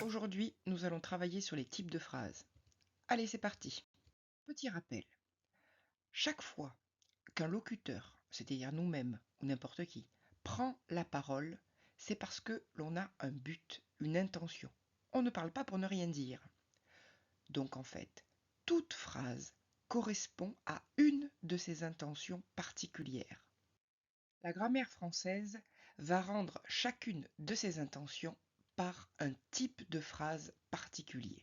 Aujourd'hui, nous allons travailler sur les types de phrases. Allez, c'est parti. Petit rappel. Chaque fois qu'un locuteur, c'est-à-dire nous-mêmes ou n'importe qui, prend la parole, c'est parce que l'on a un but, une intention. On ne parle pas pour ne rien dire. Donc en fait, toute phrase correspond à une de ces intentions particulières. La grammaire française va rendre chacune de ces intentions par un type de phrase particulier.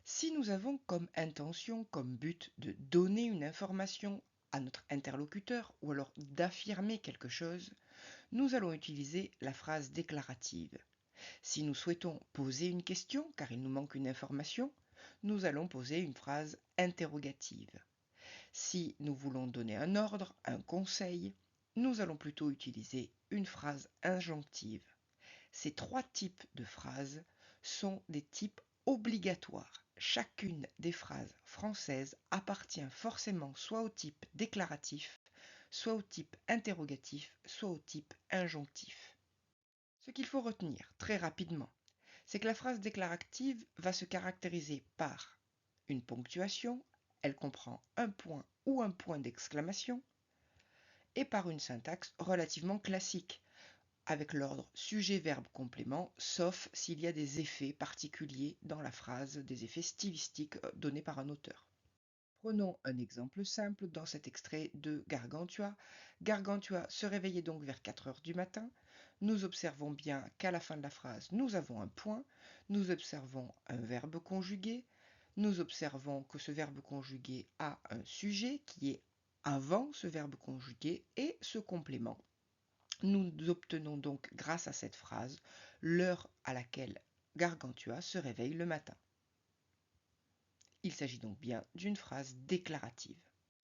Si nous avons comme intention, comme but de donner une information à notre interlocuteur ou alors d'affirmer quelque chose, nous allons utiliser la phrase déclarative. Si nous souhaitons poser une question car il nous manque une information, nous allons poser une phrase interrogative. Si nous voulons donner un ordre, un conseil, nous allons plutôt utiliser une phrase injonctive. Ces trois types de phrases sont des types obligatoires. Chacune des phrases françaises appartient forcément soit au type déclaratif, soit au type interrogatif, soit au type injonctif. Ce qu'il faut retenir très rapidement, c'est que la phrase déclarative va se caractériser par une ponctuation, elle comprend un point ou un point d'exclamation, et par une syntaxe relativement classique, avec l'ordre sujet-verbe-complément, sauf s'il y a des effets particuliers dans la phrase, des effets stylistiques donnés par un auteur. Prenons un exemple simple dans cet extrait de Gargantua. Gargantua se réveillait donc vers 4 heures du matin. Nous observons bien qu'à la fin de la phrase, nous avons un point. Nous observons un verbe conjugué. Nous observons que ce verbe conjugué a un sujet qui est avant ce verbe conjugué et ce complément. Nous obtenons donc, grâce à cette phrase, l'heure à laquelle Gargantua se réveille le matin. Il s'agit donc bien d'une phrase déclarative.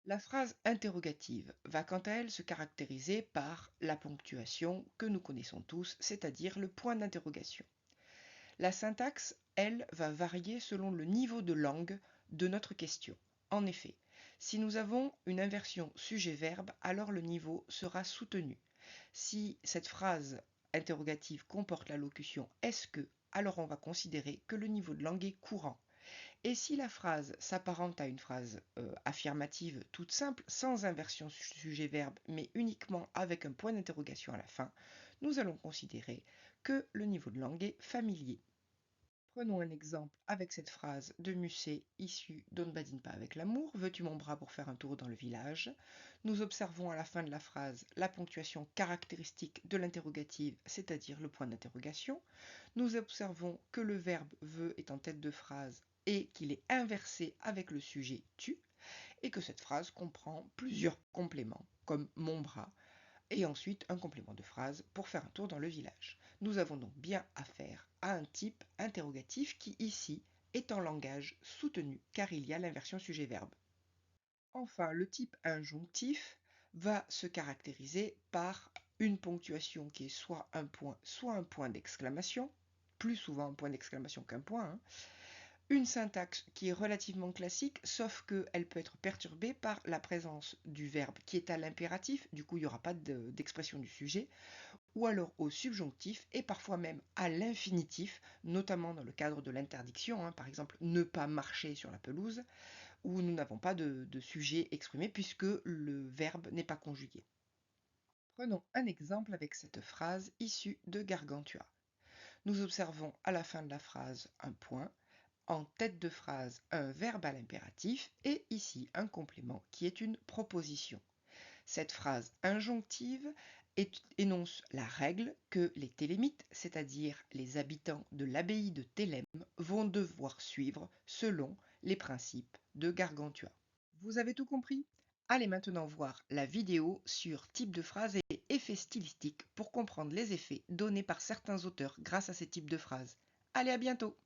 La phrase interrogative va quant à elle se caractériser par la ponctuation que nous connaissons tous, c'est-à-dire le point d'interrogation. La syntaxe, elle, va varier selon le niveau de langue de notre question. En effet, si nous avons une inversion sujet-verbe, alors le niveau sera soutenu. Si cette phrase interrogative comporte la locution est-ce que, alors on va considérer que le niveau de langue est courant. Et si la phrase s'apparente à une phrase affirmative toute simple, sans inversion sujet-verbe, mais uniquement avec un point d'interrogation à la fin, nous allons considérer que le niveau de langue est familier. Prenons un exemple avec cette phrase de Musset issue d'On ne badine pas avec l'amour. Veux-tu mon bras pour faire un tour dans le village? Nous observons à la fin de la phrase la ponctuation caractéristique de l'interrogative, c'est-à-dire le point d'interrogation. Nous observons que le verbe veut est en tête de phrase et qu'il est inversé avec le sujet tu, et que cette phrase comprend plusieurs compléments, comme mon bras, et ensuite un complément de phrase pour faire un tour dans le village. Nous avons donc bien affaire à un type interrogatif qui ici est en langage soutenu car il y a l'inversion sujet-verbe. Enfin, le type injonctif va se caractériser par une ponctuation qui est soit un point d'exclamation, plus souvent un point d'exclamation qu'un point, une syntaxe qui est relativement classique, sauf qu'elle peut être perturbée par la présence du verbe qui est à l'impératif, du coup il n'y aura pas d'expression du sujet, ou alors au subjonctif et parfois même à l'infinitif, notamment dans le cadre de l'interdiction, par exemple ne pas marcher sur la pelouse, où nous n'avons pas de sujet exprimé puisque le verbe n'est pas conjugué. Prenons un exemple avec cette phrase issue de Gargantua. Nous observons à la fin de la phrase un point, en tête de phrase un verbe à l'impératif et ici un complément qui est une proposition. Cette phrase injonctive énonce la règle que les télémites, c'est-à-dire les habitants de l'abbaye de Thélème, vont devoir suivre selon les principes de Gargantua. Vous avez tout compris? Allez maintenant voir la vidéo sur type de phrase et effets stylistiques pour comprendre les effets donnés par certains auteurs grâce à ces types de phrases. Allez, à bientôt!